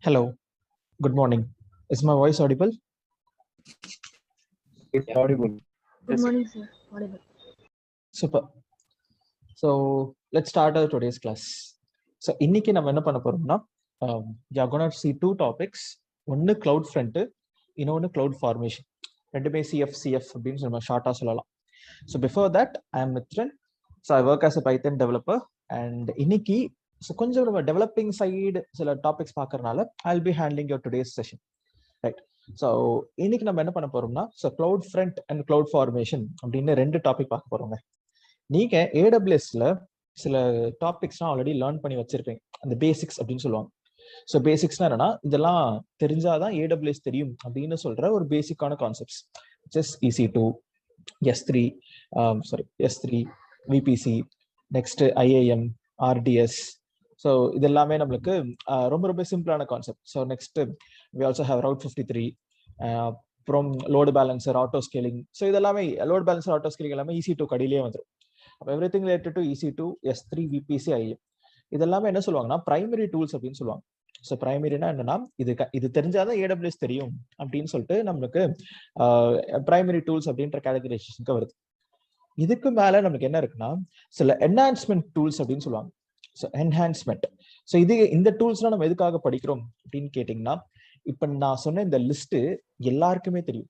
Hello, good morning. Is my voice audible? It's audible. Good morning, sir. Audible. Super. So let's start our today's class. So இன்னைக்கு நம்ம என்ன பண்ண போறோம்னா we are going to see two topics. ஒன்னு cloud front, இன்னொன்னு cloud formation. ரெண்டுமே CF அப்படின்னு நம்ம ஷார்ட்டா சொல்லலாம். So before that, I am Mithran. So I work as a Python developer and இன்னைக்கு கொஞ்சம் நம்ம டெவலப்பிங் சைடு சில டாபிக்ஸ் பார்க்கறதுனால I'll be handling your today's session. Right. So இன்னைக்கு நம்ம என்ன பண்ண போறோம்னா cloud front and cloud formation அப்படின்னு ரெண்டு டாபிக் பார்க்க போறோங்க. நீங்க ஏடபிள்யூஎஸ்ல சில டாபிக்ஸ்லாம் ஆல்ரெடி லேர்ன் பண்ணி வச்சிருப்பீங்க, அந்த பேசிக்ஸ் அப்படின்னு சொல்லுவாங்க. ஸோ பேசிக்ஸ்னா என்னன்னா, இதெல்லாம் தெரிஞ்சாதான் ஏடபிள்யூஎஸ் தெரியும் அப்படின்னு சொல்ற ஒரு பேசிக்கான concepts. Just EC2, S3, VPC, next IAM, RDS. So இது எல்லாமே நம்மளுக்கு ரொம்ப ரொம்ப சிம்பிளான concept. So next we also have Route 53, அப்புறம் load balancer, auto scaling. So இதெல்லாமே லோடு பேலன்சர், ஆட்டோ ஸ்கேலிங் எல்லாமே EC2 கடியிலே வந்துடும். அப்போ every thing related to EC2, S3, VPC, IAM இதெல்லாமே என்ன சொல்லுவாங்கன்னா பிரைமரி டூல்ஸ் அப்படின்னு சொல்லுவாங்க. ஸோ பிரைமரினா என்னன்னா, இது தெரிஞ்சாதான் AWS தெரியும் அப்படின்னு சொல்லிட்டு நம்மளுக்கு பிரைமரி டூல்ஸ் அப்படின்ற கேட்டகரைசேஷனுக்கு வருது. இதுக்கு மேல நமக்கு என்ன இருக்குன்னா, சில என்ஹான்ஸ்மெண்ட் டூல்ஸ் அப்படின்னு சொல்லுவாங்க. So enhancement. ஸோ இந்த டூல்ஸ்லாம் நம்ம எதுக்காக படிக்கிறோம் அப்படின்னு கேட்டிங்கன்னா, இப்போ நான் சொன்ன இந்த லிஸ்ட் எல்லாருக்குமே தெரியும்.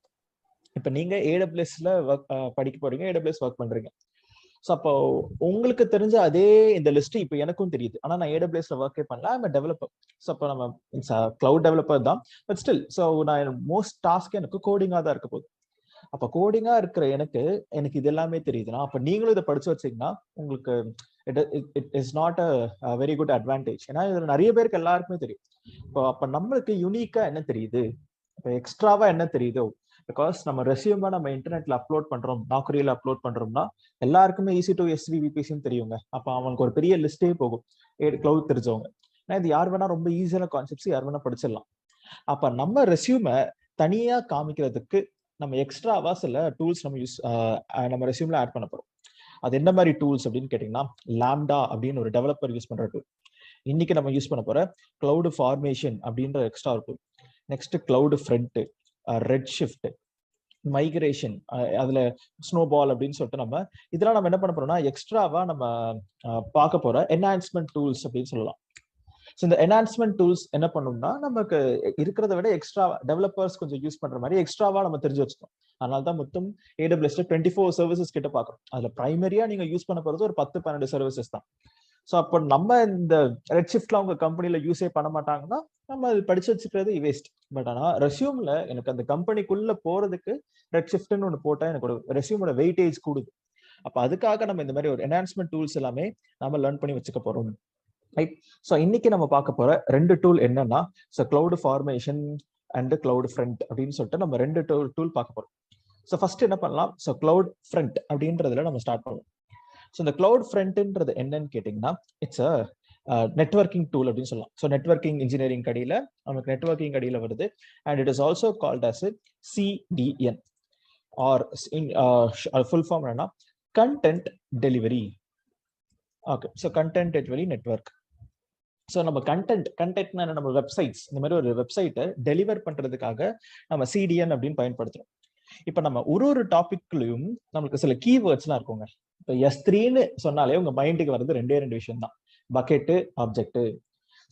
இப்போ நீங்க ஏடபிள்யூஎஸ்ல படிக்க போறீங்க, ஏடபிள்யூஎஸ் ஒர்க் பண்றீங்க. ஸோ அப்போ உங்களுக்கு தெரிஞ்ச அதே இந்த லிஸ்ட் இப்போ எனக்கும் தெரியுது. ஆனால் நான் ஏடபிள்யூஎஸ்ல ஒர்க்கே பண்ணல, ஐம் டெவலப்பர். ஸோ அப்போ நம்ம கிளவுட் டெவலப்பர் தான், பட் ஸ்டில் ஸோ நான் மோஸ்ட் டாஸ்க் எனக்கு கோடிங்காக தான் இருக்க போகுது. அப்போ கோடிங்கா இருக்கிற எனக்கு இது எல்லாமே தெரியுதுன்னா, அப்போ நீங்களும் இதை படிச்சு வச்சீங்கன்னா உங்களுக்கு it is not a very good advantage. ஏன்னா இதுல நிறைய பேருக்கு எல்லாருக்குமே தெரியும். இப்போ அப்போ நம்மளுக்கு யூனிக்கா என்ன தெரியுது, இப்போ எக்ஸ்ட்ராவா என்ன தெரியுதோ, பிகாஸ் நம்ம ரெசியூமா நம்ம இன்டர்நெட்ல அப்லோட் பண்றோம், நாக்குரியில அப்லோட் பண்றோம்னா எல்லாருக்குமே EC2, S3, VPCன்னு தெரியுங்க. அப்போ அவங்களுக்கு ஒரு பெரிய லிஸ்டே போகும் கிளவுட் தெரிஞ்சவங்க. ஏன்னா இது யார் வேணா ரொம்ப ஈஸியான கான்செப்ட்ஸ் யார் வேணா படிச்சிடலாம். அப்ப நம்ம ரெசியூமை தனியா காமிக்கிறதுக்கு நம்ம எக்ஸ்ட்ராவா சில டூல்ஸ் நம்ம ரெசியூம்ல ஆட் பண்ண போறோம். அது என்ன மாதிரி டூல்ஸ் அப்படின்னு கேட்டீங்கன்னா, லாம்டா அப்படின்னு ஒரு டெவலப்பர் யூஸ் பண்ற டூல். இன்னைக்கு நம்ம யூஸ் பண்ண போற கிளவுட் ஃபார்மேஷன் அப்படின்ற extra tool. Next cloud front, red shift, migration, அதுல ஸ்னோபால் அப்படின்னு சொல்லிட்டு நம்ம இதெல்லாம் நம்ம என்ன பண்ண போறோம்னா எக்ஸ்ட்ராவா நம்ம பார்க்க போற என்ஹான்ஸ்மெண்ட் டூல்ஸ் அப்படின்னு சொல்லலாம். ஸோ இந்த என்ஹான்ஸ்மெண்ட் டூல்ஸ் என்ன பண்ணணும்னா, நமக்கு இருக்கிறத விட எக்ஸ்ட்ரா டெவலப்பர்ஸ் கொஞ்சம் யூஸ் பண்ற மாதிரி எக்ஸ்ட்ராவா நம்ம தெரிஞ்சு வச்சுக்கோம். அதனால தான் மொத்தம் AWS 24 சர்வீசஸ் கிட்ட பார்க்குறோம். அதுல பிரைமரியா நீங்க யூஸ் பண்ண போறது ஒரு 10-12 சர்வீசஸ் தான். ஸோ அப்போ நம்ம இந்த ரெட் ஷிஃப்ட்ல உங்க கம்பெனில யூஸே பண்ண மாட்டாங்கன்னா நம்ம அது படிச்சு வச்சுக்கிறது வேஸ்ட். பட் ஆனா ரெசியூம்ல எனக்கு அந்த கம்பெனிக்குள்ள போறதுக்கு ரெட் ஷிஃப்ட்னு ஒன்று போட்டா எனக்கு ஒரு ரெசியூமோட வெயிட்டேஜ் கூடுது. அப்போ அதுக்காக நம்ம இந்த மாதிரி ஒரு என்ஹான்ஸ்மெண்ட் டூல்ஸ் எல்லாமே நம்ம லேர்ன் பண்ணி வச்சுக்க போறோம். ரைட். ஸோ இன்னைக்கு நம்ம பார்க்க போற ரெண்டு டூல் என்னன்னா, so cloud formation and cloud front அப்படின்னு சொல்லிட்டு நம்ம ரெண்டு டூல் பார்க்க போறோம். ஸோ ஃபர்ஸ்ட் என்ன பண்ணலாம், ஸோ கிளவுட் ஃப்ரண்ட் அப்படின்றதுல நம்ம ஸ்டார்ட் பண்ணுவோம். ஸோ இந்த கிளவுட் ஃப்ரண்ட்ன்றது என்னன்னு கேட்டிங்கன்னா, இட்ஸ் அ நெட்வொர்க்கிங் டூல் அப்படின்னு சொல்லலாம். ஸோ நெட்வொர்க்கிங் இன்ஜினியரிங் கடியில நமக்கு நெட்வொர்க்கிங் கடியில வருது. And it is also called as CDN or full form என்னன்னா content delivery. Okay. So content delivery network. So நம்ம கண்டென்ட்னா நம்ம வெப்சைட்ஸ், இந்த மாதிரி ஒரு வெப்சைட்டை டெலிவர் பண்றதுக்காக நம்ம CDN அப்படின்னு பயன்படுத்துறோம். இப்போ நம்ம ஒரு டாபிக்லயும் நமக்கு சில கீவேர்ட்ஸ்லாம் இருக்குங்க. இப்போ S3ன்னு சொன்னாலே உங்க மைண்டுக்கு வர்றது ரெண்டு விஷயம் தான், பக்கெட்டு, ஆப்ஜெக்ட்.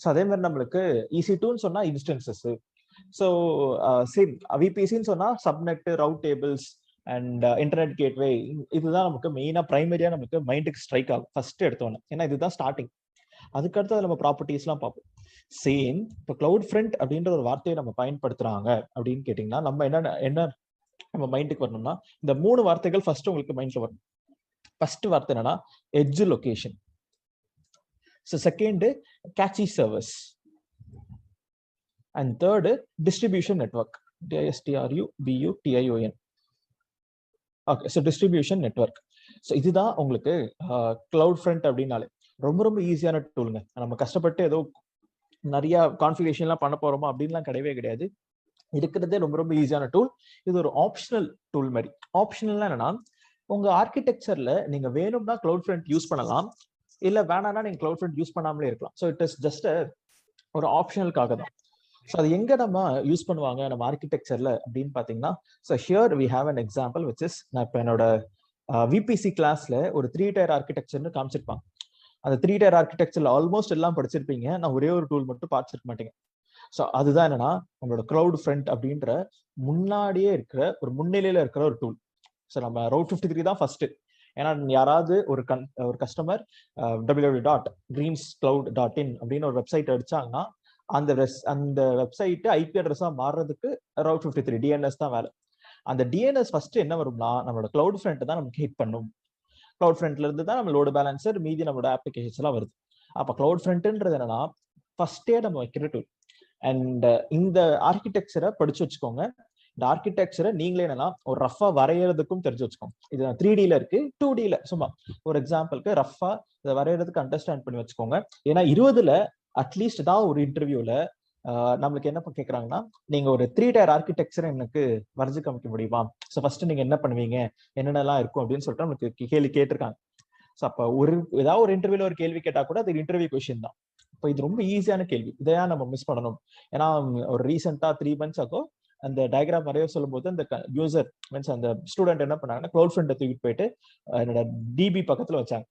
ஸோ அதே மாதிரி நம்மளுக்கு EC2ன்னு சொன்னா இன்ஸ்டன்சஸ். ஸோ சேம் VPCன்னு சொன்னா subnet, route tables and internet gateway. இதுதான் நமக்கு மெயினா பிரைமரியா நமக்கு மைண்டுக்கு ஸ்ட்ரைக் ஆகும் ஃபர்ஸ்ட் எடுத்தோன்னே, ஏன்னா இதுதான் ஸ்டார்டிங். அதுக்கடுத்து நம்ம ப்ராப்பர்ட்டிஸ்லாம் பார்ப்போம். சேம் இப்போ கிளவுட் ஃப்ரண்ட் அப்படின்ற ஒரு வார்த்தையை நம்ம பயன்படுத்துறாங்க அப்படின்னு கேட்டிங்கன்னா, நம்ம என்ன நம்ம மைண்டுக்கு வரணும்னா, இந்த 3 வார்த்தைகள் ஃபர்ஸ்ட் உங்களுக்கு மைண்ட்ல வரும். ஃபர்ஸ்ட் வார்த்தை என்னன்னா edge location. So second catchy service. And third distribution network, DISTRUBUTION. Okay. So distribution network. So இதுதான் உங்களுக்கு கிளவுட் ஃப்ரண்ட் அப்படின்னாலே ரொம்ப ரொம்ப ஈஸியான டூலுங்க. நம்ம கஷ்டப்பட்டு ஏதோ நிறைய கான்ஃபிகரேஷன்லாம் பண்ண போறோமா அப்படின்லாம் கிடையவே கிடையாது. இருக்கிறதே ரொம்ப ரொம்ப ஈஸியான டூல். இது ஒரு ஆப்ஷனல் டூல் மாதிரி. ஆப்ஷனல்னா என்னன்னா, உங்க ஆர்கிடெக்சர்ல நீங்க வேணும்னா கிளவுட் ஃப்ரண்ட் யூஸ் பண்ணலாம், இல்ல வேணாம்னா நீங்க கிளவுட் ஃப்ரண்ட் யூஸ் பண்ணாமலே இருக்கலாம். ஸோ இட் இஸ் ஜஸ்ட் ஒரு ஆப்ஷனலுக்காக தான். ஸோ அது எங்க நம்ம யூஸ் பண்ணுவாங்க நம்ம ஆர்கிடெக்சர்ல அப்படின்னு பாத்தீங்கன்னா, so here we have an example which is, நான் இப்போ என்னோட விபிசி கிளாஸ்ல ஒரு 3 டயர் ஆர்கிடெக்சர்னு காமிச்சிருப்பாங்க. அந்த 3 டயர் ஆர்கிடெக்சர்ல ஆல்மோஸ்ட் எல்லாம் படிச்சிருப்பீங்க. நான் ஒரே ஒரு டூல் மட்டும் பார்த்திருக்க மாட்டீங்க. ஸோ அதுதான் என்னன்னா, நம்மளோட கிளவுட் ஃப்ரண்ட் அப்படின்ற முன்னாடியே இருக்கிற ஒரு முன்னிலையில இருக்கிற ஒரு டூல். ஸோ நம்ம ரவுட் 53 தான் ஃபர்ஸ்ட். ஏன்னா யாராவது ஒரு கஸ்டமர் www.dreamscloud.in அப்படின்னு ஒரு வெப்சைட் அடிச்சாங்கன்னா, அந்த வெப்சைட் ஐபி அட்ரஸா மாறுறதுக்கு ரவுட் 53 டிஎன்எஸ் தான் வேலை. அந்த டிஎன்எஸ் ஃபர்ஸ்ட் என்ன வரும்னா, நம்மளோட கிளவுட் ஃப்ரண்ட் தான் நமக்கு ஹிட் பண்ணும். கிளவுட் ஃப்ரண்ட்ல இருந்து தான் நம்ம லோடு பேலன்சர் மீதி நம்மளோட அப்ளிகேஷன்ஸ் எல்லாம் வருது. அப்ப கிளவுட் ஃப்ரண்ட்ன்றது என்னன்னா ஃபர்ஸ்டே நம்ம வைக்கிற டூல். அண்ட் இந்த ஆர்கிடெக்சரை படிச்சு வச்சுக்கோங்க. இந்த ஆர்கிடெக்சரை நீங்களே என்னன்னா ஒரு ரஃபா வரையறதுக்கும் தெரிஞ்சு வச்சுக்கோங்க. இது 3Dல இருக்கு, 2Dல சும்மா ஒரு எக்ஸாம்பிளுக்கு ரஃபா இதை வரையறதுக்கு அண்டர்ஸ்டாண்ட் பண்ணி வச்சுக்கோங்க. ஏன்னா 20ல அட்லீஸ்ட் தான் ஒரு இன்டர்வியூல நம்மளுக்கு என்ன கேட்கறாங்கன்னா, நீங்க ஒரு 3 டயர் ஆர்கிடெக்சர் எனக்கு வரைஞ்சு காமிக்க முடியுமா? ஸோ ஃபர்ஸ்ட் நீங்க என்ன பண்ணுவீங்க, என்னென்னலாம் இருக்கும் அப்படின்னு சொல்லிட்டு நம்மளுக்கு கேள்வி கேட்டிருக்காங்க. ஸோ அப்போ ஏதாவது ஒரு இன்டர்வியூல ஒரு கேள்வி கேட்டா கூட அது இன்டர்வியூ கொஸ்டின் தான். இப்போ இது ரொம்ப ஈஸியான கேள்வி, இதையா நம்ம மிஸ் பண்ணணும்? ஏன்னா ஒரு ரீசெண்டா 3 months ஆகோ அந்த டயக்ராம் வரைய சொல்லும் போது அந்த யூசர் மீன்ஸ் அந்த ஸ்டூடெண்ட் என்ன பண்ணாங்கன்னா, கிளவுட் ஃப்ரண்ட்டை தூக்கிட்டு போயிட்டு என்னோட டிபி பக்கத்துல வச்சாங்க.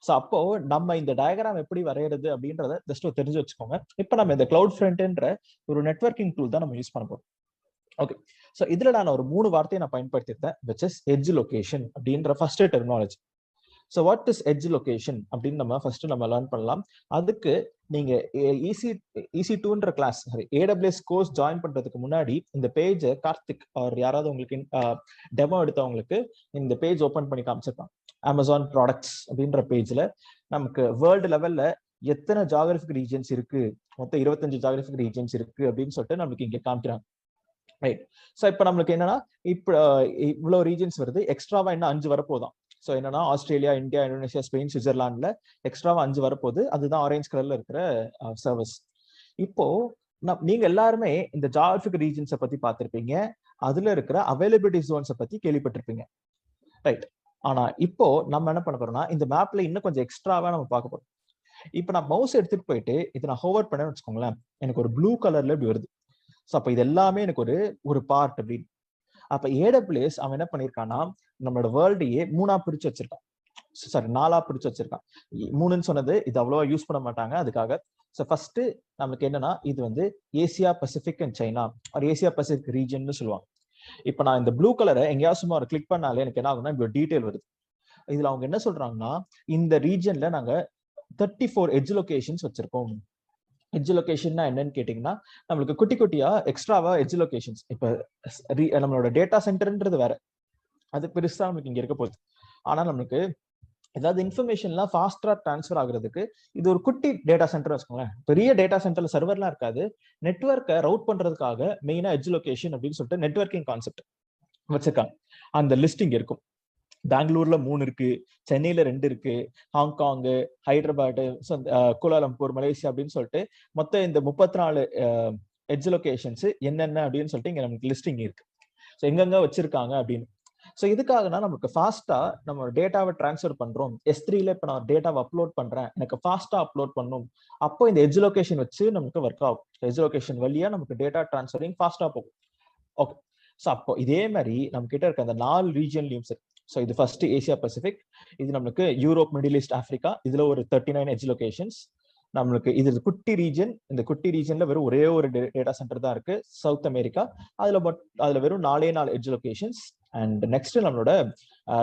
ஸோ அப்போ நம்ம இந்த டயக்ராம் எப்படி வரைகிறது அப்படின்றத ஜஸ்ட் தெரிஞ்சு வச்சுக்கோங்க. இப்போ நம்ம இந்த கிளவுட் ஃப்ரண்ட்ன்ற ஒரு நெட்வொர்க்கிங் டூல் தான் நம்ம யூஸ் பண்ண போறோம். ஓகே, ஸோ இதுல நான் ஒரு 3 வார்த்தையை நான் பயன்படுத்தியிருந்தேன், which is எட்ஜ் லொகேஷன் அப்படின்ற first terminology. So what is edge location அப்படின்னு நம்ம ஃபர்ஸ்ட் நம்ம லேர்ன் பண்ணலாம். அதுக்கு நீங்க EC2ன்ற கிளாஸ் AWS கோர்ஸ் ஜாயின் பண்றதுக்கு முன்னாடி இந்த பேஜை கார்த்திக் ஆர் யாராவது உங்களுக்கு டெமோ எடுத்தவங்களுக்கு இந்த பேஜ் ஓபன் பண்ணி காமிச்சிருப்பாங்க. அமேசான் ப்ராடக்ட்ஸ் அப்படின்ற பேஜ்ல நமக்கு வேர்ல்டு லெவல்ல எத்தனை ஜியோகிராபிக் ரீஜன்ஸ் இருக்கு, மொத்தம் 25 ஜியோகிராபிக் ரீஜன்ஸ் இருக்கு அப்படின்னு சொல்லிட்டு நம்மளுக்கு இங்க காமிக்கிறாங்க. ரைட். ஸோ இப்போ நம்மளுக்கு என்னன்னா, இப்போ இவ்வளவு ரீஜன்ஸ் வருது, எக்ஸ்ட்ராவா இன்னும் 5 வரப்போதான். ஸோ என்னன்னா ஆஸ்திரேலியா, இந்தியா, இந்தோனேஷியா, ஸ்பெயின், சுவிட்சர்லாந்துல எக்ஸ்ட்ராவா 5 வரப்போகுது. அதுதான் ஆரஞ்ச் கலர்ல இருக்கிற சர்வீஸ். இப்போ நீங்க எல்லாருமே இந்த ஜியோகிராபிக் ரீஜன்ஸை பத்தி பார்த்திருப்பீங்க, அதுல இருக்கிற அவைலபிலிட்டி ஜோன்ஸை பத்தி கேள்விப்பட்டிருப்பீங்க. ரைட். ஆனா இப்போ நம்ம என்ன பண்ண போறோம்னா, இந்த மேப்ல இன்னும் கொஞ்சம் எக்ஸ்ட்ராவா நம்ம பார்க்க போறோம். இப்போ நான் மவுஸ் எடுத்துட்டு போயிட்டு இதை நான் ஹோவர் பண்ணேன்னு வச்சுக்கோங்களேன், எனக்கு ஒரு ப்ளூ கலர்ல இப்படி வருது. ஸோ அப்போ இது எல்லாமே எனக்கு ஒரு பார்ட் அப்படின்னு. அப்ப AWS அவன் என்ன பண்ணிருக்கான்னா, நம்மளோட வேர்ல்டையே 3ஆ பிரிச்சு வச்சிருக்கான். சாரி 4ஆ பிரிச்சு வச்சிருக்கான். 3ன்னு சொன்னது இது அவ்வளவா யூஸ் பண்ண மாட்டாங்க அதுக்காக. ஸோ ஃபர்ஸ்ட் நமக்கு என்னன்னா, இது ஏசியா பசிபிக் அண்ட் சைனா ஒரு ஏசியா பசிபிக் ரீஜன் சொல்லுவாங்க. இப்ப நான் இந்த ப்ளூ கலரை எங்கேயாவது சும்மா ஒரு கிளிக் பண்ணாலே எனக்கு என்ன ஆகும்னா இப்படி டீடைல் வருது. இதுல அவங்க என்ன சொல்றாங்கன்னா, இந்த ரீஜன்ல நாங்க 34 எட்ஜ் லொகேஷன்ஸ் வச்சிருக்கோம். எட்ஜ் லொகேஷன்னா என்னன்னு கேட்டீங்கன்னா, நம்மளுக்கு குட்டி குட்டியா எக்ஸ்ட்ராவா எட்ஜ் லொகேஷன்ஸ். இப்ப நம்மளோட டேட்டா சென்டர்ன்றது வேற, அது பெருசா நமக்கு இங்க இருக்க போகுது. ஆனா நம்மளுக்கு ஏதாவது இன்ஃபர்மேஷன்லாம் ஃபாஸ்டா டிரான்ஸ்ஃபர் ஆகுறதுக்கு இது ஒரு குட்டி டேட்டா சென்டர் வச்சுக்கோங்களேன். பெரிய டேட்டா சென்டர்ல சர்வர்லாம் இருக்காது. நெட்வொர்க்கை ரவுட் பண்றதுக்காக மெயினா எட்ஜ் லொகேஷன் அப்படின்னு சொல்லிட்டு நெட்வொர்க்கிங் கான்செப்ட் வச்சிருக்காங்க. அந்த லிஸ்டிங் இருக்கும். பெங்களூர்ல 3 இருக்கு, சென்னையில 2 இருக்கு, ஹாங்காங், ஹைதராபாத், கோலாலம்பூர், மலேசியா அப்படின்னு சொல்லிட்டு மொத்தம் இந்த 34 எட்ஜ் லொகேஷன்ஸ் என்னென்ன அப்படின்னு சொல்லிட்டு இங்க நமக்கு லிஸ்டிங் இருக்கு. ஸோ எங்கெங்க வச்சிருக்காங்க அப்படின்னு. ஸோ இதுக்காகனா நமக்கு ஃபாஸ்டா நம்ம டேட்டாவை டிரான்ஸ்ஃபர் பண்றோம். S3ல இப்ப நான் டேட்டாவை அப்லோட் பண்றேன், எனக்கு ஃபாஸ்டா அப்லோட் பண்ணும். அப்போ இந்த எட்ஜ் லொகேஷன் வச்சு நமக்கு ஒர்க் ஆகும். எட்ஜ் லொகேஷன் வழியா நமக்கு டேட்டா டிரான்ஸ்ஃபரிங் ஃபாஸ்டா போகும். ஓகே. ஸோ அப்போ இதே மாதிரி நம்ம கிட்ட இருக்க அந்த 4 ரீஜன்லயும் சரி. ஸோ இது ஃபர்ஸ்ட் ஏசியா பசிபிக், இது நம்மளுக்கு யூரோப், மிடில் ஈஸ்ட், ஆப்பிரிக்கா, இதுல ஒரு 39 எட்ஜ் லொகேஷன்ஸ். நம்மளுக்கு இது குட்டி ரீஜன். இந்த குட்டி ரீஜன்ல வெறும் ஒரே ஒரு டேட்டா சென்டர் தான் இருக்கு, சவுத் அமெரிக்கா. அதுல வெறும் 4 எட்ஜ் லொகேஷன்ஸ். அண்ட் நெக்ஸ்ட் நம்மளோட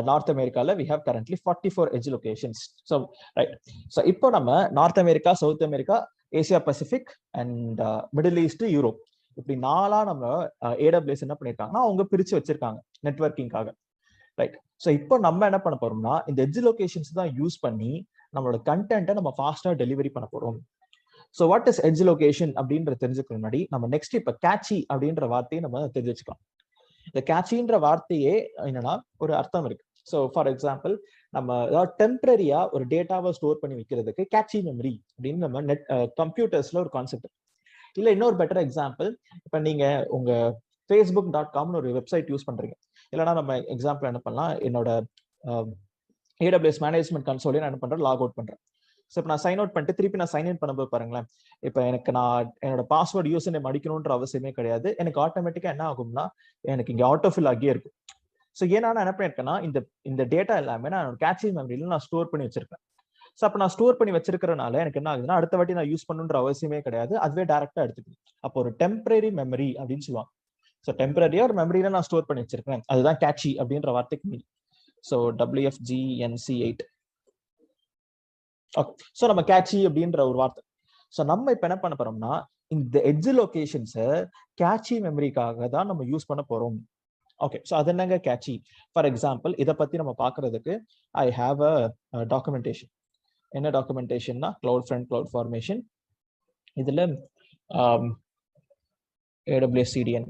நார்த் அமெரிக்கால we have currently 44 edge locations. So right. So இப்போ நம்ம north America, south America, Asia Pacific and Middle East, Europe இப்படி 4ஆ நம்ம AWS என்ன பண்ணிருக்காங்கன்னா அவங்க பிரிச்சு வச்சிருக்காங்க நெட்வொர்க்கிங்காக. ரைட். ஸோ இப்போ நம்ம என்ன பண்ண போறோம்னா, இந்த எட்ஜ் லொகேஷன்ஸ் தான் யூஸ் பண்ணி நம்மளோட கண்டென்ட்டை நம்ம ஃபாஸ்டா டெலிவரி பண்ண போறோம். So what is edge location அப்படின்ற தெரிஞ்சுக்க முன்னாடி நம்ம நெக்ஸ்ட் இப்ப கேட்சி அப்படின்ற வார்த்தையை நம்ம தெரிஞ்சு வச்சுக்கலாம். இந்த கேட்சின்ற வார்த்தையே என்னன்னா ஒரு அர்த்தம் இருக்கு. ஸோ ஃபார் எக்ஸாம்பிள், நம்ம ஏதாவது டெம்பரரியா ஒரு டேட்டாவை ஸ்டோர் பண்ணி வைக்கிறதுக்கு கேட்சி மெமரி அப்படின்னு நம்ம கம்ப்யூட்டர்ஸ்ல ஒரு கான்செப்ட். இல்ல இன்னொரு பெட்டர் எக்ஸாம்பிள், இப்ப நீங்க உங்க facebook.comனு ஒரு வெப்சைட் யூஸ் பண்றீங்க. இல்லைன்னா நம்ம எக்ஸாம்பிள் என்ன பண்ணலாம், என்னோட AWS மேனேஜ்மெண்ட் கன்சோலே நான் என்ன பண்றேன், லாக் அவுட் பண்றேன். ஸோ இப்போ நான் சைன் அவுட் பண்ணிட்டு திருப்பி நான் சைன் இன் பண்ணும்போது பாருங்களேன், இப்போ எனக்கு நான் என்னோட பாஸ்வேர்டு யூசர் நேம் அடிக்கணுன்ற அவசியமே கிடையாது. எனக்கு ஆட்டோமேட்டிக்கா என்ன ஆகும்னா எனக்கு இங்க ஆட்டோஃபில் ஆகியே இருக்கும். ஸோ ஏன்னா நான் என்ன பண்ணியிருக்கேன்னா இந்த டேட்டா எல்லாமே நான் கேட்சி மெமரியில நான் ஸ்டோர் பண்ணி வச்சிருக்கேன். ஸோ அப்போ நான் ஸ்டோர் பண்ணி வச்சிருக்கிறனால எனக்கு என்ன ஆகுதுன்னா அடுத்த வாட்டி நான் யூஸ் பண்ணுன்ற அவசியமே கிடையாது. அதுவே டேரக்டா எடுத்துக்குது. அப்போ ஒரு டெம்பரரி மெமரி அப்படின்னு சொல்லுவாங்க. ஸோ டெம்பரரியா ஒரு மெமரியில நான் ஸ்டோர் பண்ணி வச்சிருக்கேன். அதுதான் கேட்சி அப்படின்ற வார்த்தைக்கு mean. So WFGNC8. Okay. So நம்ம கேட்சி அப்படின்ற ஒரு வார்த்தை. ஸோ நம்ம இப்ப என்ன பண்ண போறோம்னா இந்த எட்ஜ் லொகேஷன்ஸை கேட்சி மெமரிக்காக தான் நம்ம யூஸ் பண்ண போறோம். ஓகே. ஸோ அது என்னங்க கேட்சி? ஃபார் எக்ஸாம்பிள் இதை பத்தி நம்ம பார்க்கறதுக்கு ஐ ஹாவ் அ டாக்குமெண்டேஷன். என்ன டாக்குமெண்டேஷன்னா கிளவுட் ஃப்ரண்ட் கிளவுட் ஃபார்மேஷன். இதுல AWS CDN.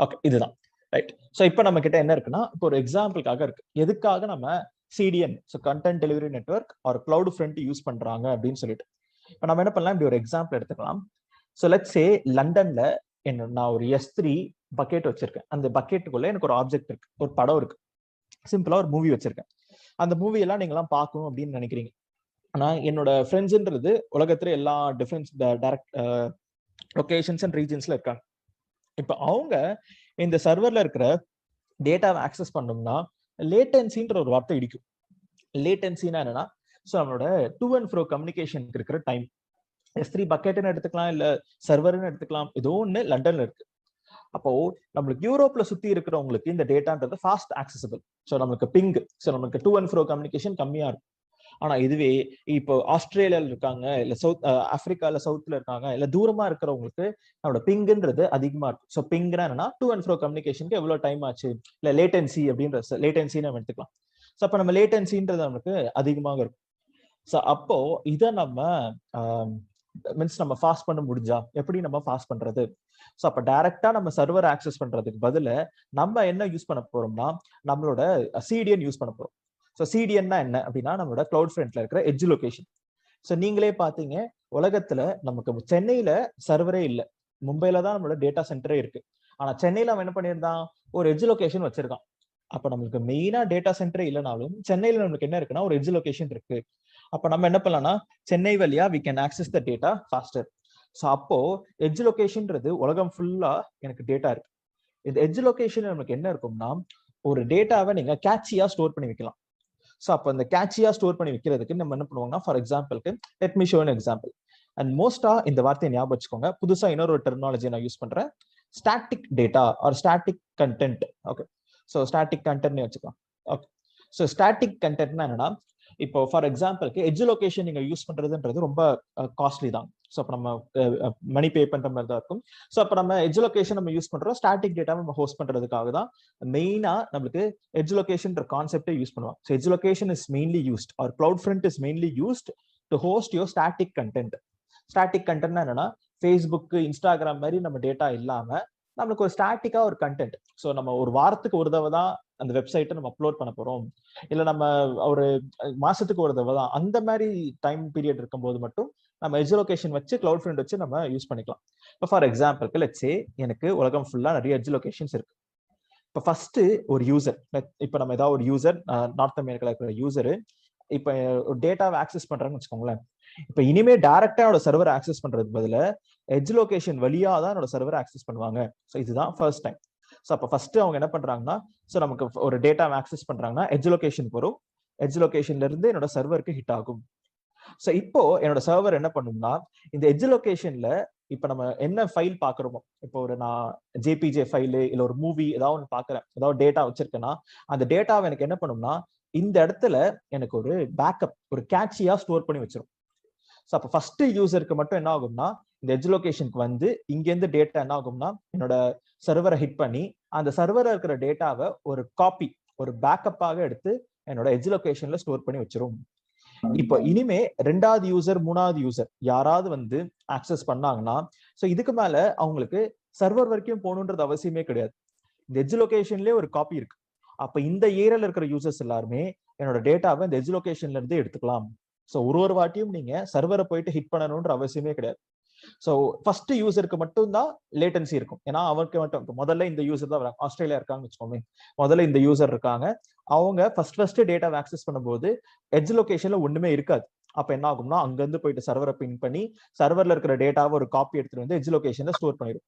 ஓகே, இதுதான் ரைட். ஸோ இப்போ நம்ம கிட்ட என்ன இருக்குன்னா இப்போ ஒரு எக்ஸாம்பிளுக்காக இருக்கு. எதுக்காக நம்ம CDN, so content delivery network or cloud front use பண்றாங்க அப்படின்னு சொல்லிட்டு இப்போ நம்ம என்ன பண்ணலாம், இப்படி ஒரு எக்ஸாம்பிள் எடுத்துக்கலாம். ஸோ லெட்ஸ் சே லண்டன்ல நான் ஒரு S3 பக்கெட் வச்சிருக்கேன். அந்த பக்கெட்டுக்குள்ள எனக்கு ஒரு ஆப்ஜெக்ட் இருக்கு, ஒரு படம் இருக்கு, சிம்பிளா ஒரு மூவி வச்சிருக்கேன். அந்த மூவி எல்லாம் நீங்க எல்லாம் பார்க்கணும் அப்படின்னு நினைக்கிறீங்க. ஆனா என்னோட ஃப்ரெண்ட்ஸ்ன்றது உலகத்துல எல்லா டிஃபரன்ஸ் டைரக்ட் லொகேஷன்ஸ் அண்ட் ரீஜன்ஸ்ல இருக்காங்க. இப்போ அவங்க இந்த சர்வர்ல இருக்கிற டேட்டாவை ஆக்சஸ் பண்ணோம்னா லேட்டன்சின்ற ஒரு வார்த்தை இடிக்கும். லேட்டன்சினா என்னன்னா ஸோ நம்மளோட டு அண்ட் ஃப்ரோ கம்யூனிகேஷனுக்கு இருக்கிற டைம். S3 பக்கெட்னு எடுத்துக்கலாம், இல்ல சர்வர்னு எடுத்துக்கலாம், ஏதோ ஒன்று லண்டன்ல இருக்கு. அப்போ நம்மளுக்கு யூரோப்ல சுத்தி இருக்கிறவங்களுக்கு இந்த டேட்டான்றது ஃபாஸ்ட் ஆக்சசபிள். ஸோ நம்மளுக்கு பிங், ஸோ நம்மளுக்கு டு அண்ட் ஃப்ரோ கம்யூனிகேஷன் கம்மியா இருக்கும். ஆனா இதுவே இப்போ ஆஸ்திரேலியால இருக்காங்க, இல்ல சவுத் ஆப்பிரிக்கால சவுத்ல இருக்காங்க, இல்ல தூரமா இருக்கிறவங்களுக்கு நம்மளோட பிங்ன்றது அதிகமா இருக்கும். ஸோ பிங்னா என்னன்னா டு அண்ட் ஃப்ரோ கம்யூனிகேஷனுக்கு எவ்வளவு டைம் ஆச்சு, இல்ல லேட்டன்சி அப்படின்ற லேட்டன்சி நம்ம எடுத்துக்கலாம். ஸோ அப்ப நம்ம லேட்டன்சின்றது நமக்கு அதிகமாக இருக்கும். ஸோ அப்போ இதை நம்ம மீன்ஸ் நம்ம ஃபாஸ்ட் பண்ண முடிஞ்சா எப்படி நம்ம ஃபாஸ்ட் பண்றது? ஸோ அப்போ டைரக்டா நம்ம சர்வர் ஆக்சஸ் பண்றதுக்கு பதில நம்ம என்ன யூஸ் பண்ண போறோம்னா நம்மளோட CDN யூஸ் பண்ண போறோம். ஸோ CDNனா என்ன அப்படின்னா நம்மளோட கிளவுட் ஃப்ரண்ட்ல இருக்கிற எட்ஜ் லொகேஷன். ஸோ நீங்களே பாத்தீங்க, உலகத்துல நமக்கு சென்னையில சர்வரே இல்லை, மும்பைல தான் நம்மளோட டேட்டா சென்டரே இருக்கு. ஆனா சென்னையில அவன் என்ன பண்ணியிருந்தான், ஒரு எட்ஜ் லொகேஷன் வச்சிருக்கான். அப்ப நம்மளுக்கு மெயினா டேட்டா சென்டரே இல்லைனாலும் சென்னையில நம்மளுக்கு என்ன இருக்குன்னா ஒரு எட்ஜ் லொகேஷன் இருக்கு. அப்ப நம்ம என்ன பண்ணலாம்னா சென்னை வழியா we can access the data faster. So அப்போ எட்ஜ் லொகேஷன்ன்றது உலகம் ஃபுல்லா எனக்கு டேட்டா இருக்கு. இந்த எட்ஜ் லொகேஷன் நமக்கு என்ன இருக்கும்னா ஒரு டேட்டாவை நீங்க கேட்சியா ஸ்டோர் பண்ணி வைக்கலாம். ஸோ அப்போ அந்த கேட்சியா ஸ்டோர் பண்ணி வைக்கிறதுக்கு நம்ம என்ன பண்ணுவோம்னா ஃபார் எக்ஸாம்பிளுக்கு let me show an example. And மோஸ்டா இந்த வார்த்தையை ஞாபகம் வச்சுக்கோங்க, புதுசா இன்னொரு டெர்மினாலஜி நான் யூஸ் பண்றேன், static data or static content. Okay, so static content வச்சுக்கலாம். ஓகே, ஸோ ஸ்டாட்டிக் கண்டென்ட்னா என்னன்னா இப்போ ஃபார் எக்ஸாம்பிளுக்கு எட்ஜ் லொகேஷன் நீங்க யூஸ் பண்றதுன்றது ரொம்ப காஸ்ட்லி தான். ஸோ அப்போ நம்ம மணி பே பண்ற மாதிரி தான் இருக்கும். ஸோ அப்போ நம்ம எட்ஜ் லொகேஷன் நம்ம யூஸ் பண்றோம், ஸ்டாட்டிக் டேட்டா நம்ம ஹோஸ்ட் பண்றதுக்காக தான் மெயினா நம்மளுக்கு எட்ஜ் லொகேஷன் கான்செப்டே யூஸ் பண்ணுவோம். So edge location is mainly used or cloud front is mainly used to host your static content. Static கண்டென்ட்னா என்னன்னா ஃபேஸ்புக், இன்ஸ்டாகிராம் மாதிரி நம்ம டேட்டா இல்லாம நம்மளுக்கு ஒரு ஸ்டாட்டிக்கா ஒரு கண்டென்ட். ஸோ நம்ம ஒரு வாரத்துக்கு ஒரு தடவை தான் அந்த வெப்சைட்டை நம்ம அப்லோட் பண்ண போறோம், இல்ல நம்ம ஒரு மாசத்துக்கு ஒரு தடவை தான், அந்த மாதிரி டைம் பீரியட் இருக்கும்போது மட்டும் நம்ம எட்ஜ் லொகேஷன் வச்சு கிளவுட் ஃப்ரண்ட் வச்சு நம்ம யூஸ் பண்ணிக்கலாம். இப்போ ஃபார் எக்ஸாம்பிளுக்கு லெட்ஸ் சே எனக்கு உலகம் ஃபுல்லா நிறைய எட்ஜ் லொகேஷன்ஸ் இருக்கு. இப்போ ஃபர்ஸ்ட் ஒரு யூசர், இப்போ நம்ம ஏதாவது ஒரு யூசர் நார்த் அமெரிக்கால இருக்கிற யூசரு இப்போ ஒரு டேட்டாவை ஆக்சஸ் பண்றாங்கன்னு வச்சுக்கோங்களேன். இப்போ இனிமே டைரக்டா என்னோட சர்வர் ஆக்சஸ் பண்றதுக்கு பதில எட்ஜ் லொகேஷன் வழியா தான் என்னோட சர்வர் ஆக்சஸ் பண்ணுவாங்க. ஸோ இதுதான் ஃபர்ஸ்ட் டைம். ஸோ அப்போ ஃபர்ஸ்ட் அவங்க என்ன பண்றாங்கன்னா ஸோ நமக்கு ஒரு டேட்டாவை ஆக்சஸ் பண்றாங்கன்னா எட்ஜ் லொகேஷனுக்கு வரும், எட்ஜ் லொகேஷன்ல இருந்து என்னோட சர்வருக்கு ஹிட் ஆகும். ஸோ இப்போ என்னோட சர்வர் என்ன பண்ணும்னா இந்த எட்ஜ் லொகேஷன்ல இப்போ நம்ம என்ன ஃபைல் பாக்குறோமோ, இப்போ ஒரு நான் ஜேபிஜே ஃபைலு இல்ல ஒரு மூவி ஏதாவது ஒன்று பாக்குறேன், ஏதாவது டேட்டா வச்சிருக்கேன்னா அந்த டேட்டாவை எனக்கு என்ன பண்ணும்னா இந்த இடத்துல எனக்கு ஒரு பேக்கப், ஒரு கேட்சியா ஸ்டோர் பண்ணி வச்சிரும். ஸோ அப்போ ஃபர்ஸ்ட் யூசருக்கு மட்டும் என்ன ஆகும்னா இந்த எட்ஜ் லொகேஷனுக்கு வந்து இங்கேருந்து டேட்டா என்ன ஆகும்னா என்னோட சர்வரை ஹிட் பண்ணி அந்த சர்வரில் இருக்கிற டேட்டாவை ஒரு காப்பி, ஒரு பேக்கப்பாக எடுத்து என்னோட எட்ஜ் லொகேஷன்ல ஸ்டோர் பண்ணி வச்சிரும். இப்போ இனிமே ரெண்டாவது யூசர், மூணாவது யூசர் யாராவது வந்து ஆக்சஸ் பண்ணாங்கன்னா ஸோ இதுக்கு மேல அவங்களுக்கு சர்வர் வரைக்கும் போகணுன்றது அவசியமே கிடையாது. இந்த எட்ஜ் லொகேஷன்லேயே ஒரு காப்பி இருக்கு. அப்ப இந்த ஏரியால இருக்கிற யூசர்ஸ் எல்லாருமே என்னோட டேட்டாவை இந்த எட்ஜ் லொகேஷன்ல இருந்து எடுத்துக்கலாம். ஸோ ஒரு வாட்டியும் நீங்க சர்வரை போயிட்டு ஹிட் பண்ணணும்ன்ற அவசியமே கிடையாது. ஸோ ஃபர்ஸ்ட் யூசருக்கு மட்டும் தான் லேட்டன்சி இருக்கும். ஏன்னா அவருக்கு மட்டும் முதல்ல இந்த யூசர் தான் வராங்க. ஆஸ்திரேலியா இருக்காங்கன்னு வச்சுக்கோங்க, முதல்ல இந்த யூசர் இருக்காங்க. அவங்க ஃபர்ஸ்ட் டேட்டாவை ஆக்சஸ் பண்ணும்போது எட்ஜ் லொகேஷன்ல ஒண்ணுமே இருக்காது. அப்ப என்ன ஆகும்னா அங்கிருந்து போயிட்டு சர்வரை பின் பண்ணி சர்வர்ல இருக்கிற டேட்டாவை ஒரு காப்பி எடுத்துட்டு வந்து எட்ஜ் லொகேஷன்ல ஸ்டோர் பண்ணிடும்.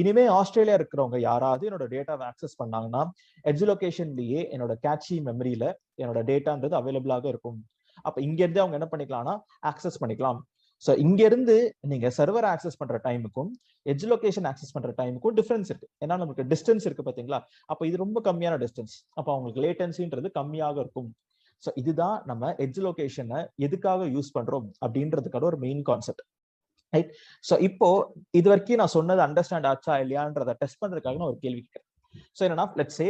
இனிமே ஆஸ்திரேலியா இருக்கிறவங்க யாராவது என்னோட டேட்டாவை ஆக்சஸ் பண்ணாங்கன்னா எட்ஜ் லொகேஷன்லயே என்னோட கேட்சி மெமரியில என்னோட டேட்டான்றது அவைலபிளாக இருக்கும். அப்ப இங்க இருந்து அவங்க என்ன பண்ணிக்கலாம்னா ஆக்சஸ் பண்ணிக்கலாம். ஸோ இங்க இருந்து நீங்க சர்வர் ஆக்சஸ் பண்ற டைமுக்கும் எட்ஜ் லொகேஷன் ஆக்சஸ் பண்ற டைமுக்கும் டிஃபரன்ஸ் இருக்கு. ஏன்னா நமக்கு டிஸ்டன்ஸ் இருக்கு பாத்தீங்களா, அப்ப இது ரொம்ப கம்மியான டிஸ்டன்ஸ், அப்ப அவங்களுக்கு லேட்டன்சின்றது கம்மியாக இருக்கும். ஸோ இதுதான் நம்ம எட்ஜ் லொகேஷனை எதுக்காக யூஸ் பண்றோம் அப்படின்றதுக்கான ஒரு மெயின் கான்செப்ட், ரைட்? ஸோ இப்போ இது வரைக்கும் நான் சொன்னது அண்டர்ஸ்டாண்ட் ஆச்சா இல்லையான்றதை டெஸ்ட் பண்றதுக்காக நான் ஒரு கேள்வி கேட்கிறேன். ஸோ என்னன்னா லெட்ஸ் சே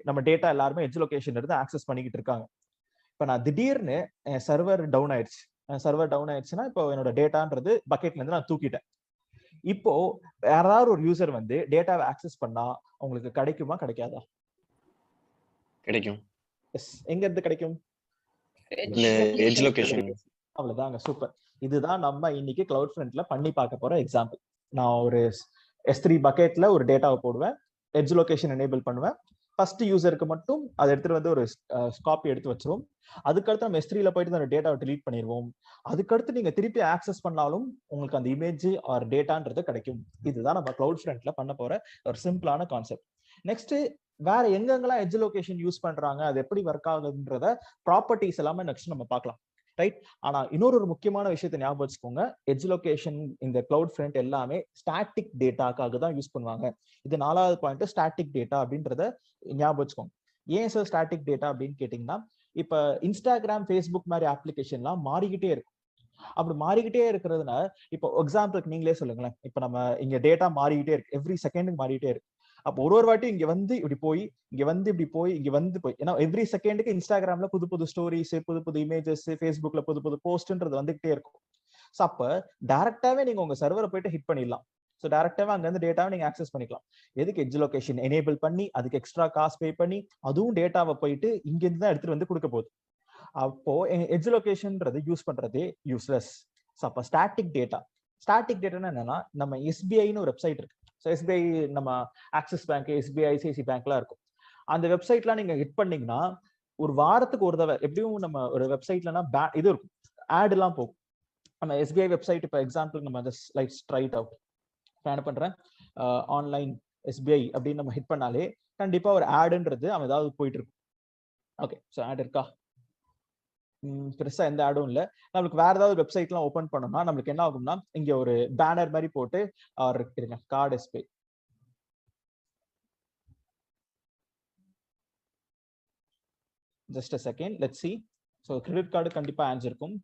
நம்ம டேட்டா எல்லாருமே எட்ஜ் லொகேஷன் இருந்து ஆக்சஸ் பண்ணிக்கிட்டு இருக்காங்க. இப்போ நான் திடீர்னு சர்வர் டவுன் ஆயிடுச்சு. சர்வர் டவுன் ஆயிடுச்சுன்னா இப்போ என்னோட டேட்டான்றது பக்கெட்ல இருந்து நான் தூக்கிட்டேன். இப்போ யாராவது ஒரு யூசர் வந்து டேட்டாவை ஆக்சஸ் பண்ணா உங்களுக்கு கிடைக்குமா கிடைக்காதா? கிடைக்கும். எஸ், எங்க இருந்து கிடைக்கும்? Edge location. அவ்வளவுதாங்க, சூப்பர். இதுதான் நம்ம இன்னைக்கு கிளவுட் ஃப்ரண்ட்ல பண்ணி பார்க்க போற எக்ஸாம்பிள். நான் ஒரு S3 பக்கெட்ல ஒரு டேட்டாவை போடுவேன், எட்ஜ் லொகேஷன் எனேபிள் பண்ணுவேன். ஃபர்ஸ்ட் யூசருக்கு மட்டும் அதை எடுத்துட்டு வந்து ஒரு காப்பி எடுத்து வச்சிருவோம். அதுக்கடுத்து நம்ம S3ல போயிட்டு அந்த டேட்டாவை டிலீட் பண்ணிடுவோம். அதுக்கடுத்து நீங்க திருப்பி ஆக்சஸ் பண்ணாலும் உங்களுக்கு அந்த இமேஜ் ஆர் டேட்டான்றது கிடைக்கும். இதுதான் நம்ம கிளவுட் ஃப்ரண்ட்ல பண்ண போற ஒரு சிம்பிளான கான்செப்ட். நெக்ஸ்ட் வேற எங்கெங்கெல்லாம் எட்ஜ் லொகேஷன் யூஸ் பண்றாங்க, அது எப்படி ஒர்க் ஆகுதுன்றத ப்ராப்பர்ட்டிஸ் எல்லாமே நெக்ஸ்ட் நம்ம பார்க்கலாம், ரைட்? ஆனா இன்னொரு முக்கியமான விஷயத்தை ஞாபகம் வச்சுக்கோங்க, எட்ஜ் லொகேஷன் இந்த கிளவுட் ஃப்ரண்ட் எல்லாமே ஸ்டாட்டிக் டேட்டாக்காக தான் யூஸ் பண்ணுவாங்க. இது 4வது பாயிண்ட், ஸ்டாட்டிக் டேட்டா அப்படின்றத ஞாபகம் வச்சுக்கோங்க. ஏன் சார் ஸ்டாட்டிக் டேட்டா அப்படின்னு கேட்டீங்கன்னா, இப்ப இன்ஸ்டாகிராம், ஃபேஸ்புக் மாதிரி அப்ளிகேஷன்லாம் மாறிக்கிட்டே இருக்கும். அப்படி மாறிக்கிட்டே இருக்கிறதுனால இப்போ எக்ஸாம்பிளுக்கு நீங்களே சொல்லுங்களேன், இப்ப நம்ம இங்க டேட்டா மாறிக்கிட்டே இருக்கு, எவ்ரி செகண்டுக்கு மாறிக்கிட்டே இருக்கு. அப்போ ஒரு வாட்டி இங்க வந்து இப்படி போய் இங்க வந்து இப்படி போய் இங்க வந்து போய், ஏன்னா எவ்ரி செகண்டுக்கு இன்ஸ்டாகிராம்ல புது ஸ்டோரிஸ், புது இமேஜஸ், ஃபேஸ்புக்ல புது போஸ்ட்ன்றது வந்துகிட்டே இருக்கும். ஸோ அப்ப டைரக்டாவே நீங்க உங்க சர்வரை போயிட்டு ஹிட் பண்ணிடலாம். ஸோ டைரக்டாவே அங்க இருந்து டேட்டாவை நீங்க ஆக்சஸ் பண்ணிக்கலாம். எதுக்கு எட்ஜ் லொகேஷன் எனேபிள் பண்ணி அதுக்கு எக்ஸ்ட்ரா காசு பே பண்ணி அதுவும் டேட்டாவை போயிட்டு இங்க இருந்து தான் எடுத்துட்டு வந்து கொடுக்க போகுது. அப்போ எட்ஜ் லொகேஷன்ன்றது யூஸ் பண்றதே யூஸ்லெஸ். ஸோ அப்ப ஸ்டாட்டிக் டேட்டானா என்னன்னா, நம்ம SBIன்னு ஒரு வெப்சைட் இருக்கு. ஸோ SBI நம்ம ஆக்சிஸ் பேங்க், SBI, ICICI பேங்க்லாம் இருக்கும். அந்த வெப்சைட்லாம் நீங்க ஹிட் பண்ணீங்கன்னா ஒரு வாரத்துக்கு ஒரு தடவை எப்படியும் நம்ம ஒரு வெப்சைட்லனா இது இருக்கும், ஆட் எல்லாம் போகும். நம்ம SBI வெப்சைட் இப்போ எக்ஸாம்பிள் நம்ம அந்த ஸ்லைட்ஸ் ரைட் அவுட் என்ன பண்றேன், ஆன்லைன் SBI அப்படின்னு நம்ம ஹிட் பண்ணாலே கண்டிப்பா ஒரு ஆடுன்றது அவன் ஏதாவது போயிட்டு இருக்கும். ஓகே, ஸோ ஆட் இருக்கா? பெருசா எந்த ஆடும் இல்ல. நம்மளுக்கு வேற ஏதாவது வெப்சைட்லாம் ஓபன் பண்ணோம்னா நம்மளுக்கு என்ன ஆகும்னா, இங்க ஒரு பேனர் மாதிரி போட்டு இருங்க, card SBI, just a second, let's see. So credit card கண்டிப்பா ஆன்சர் இருக்கும்.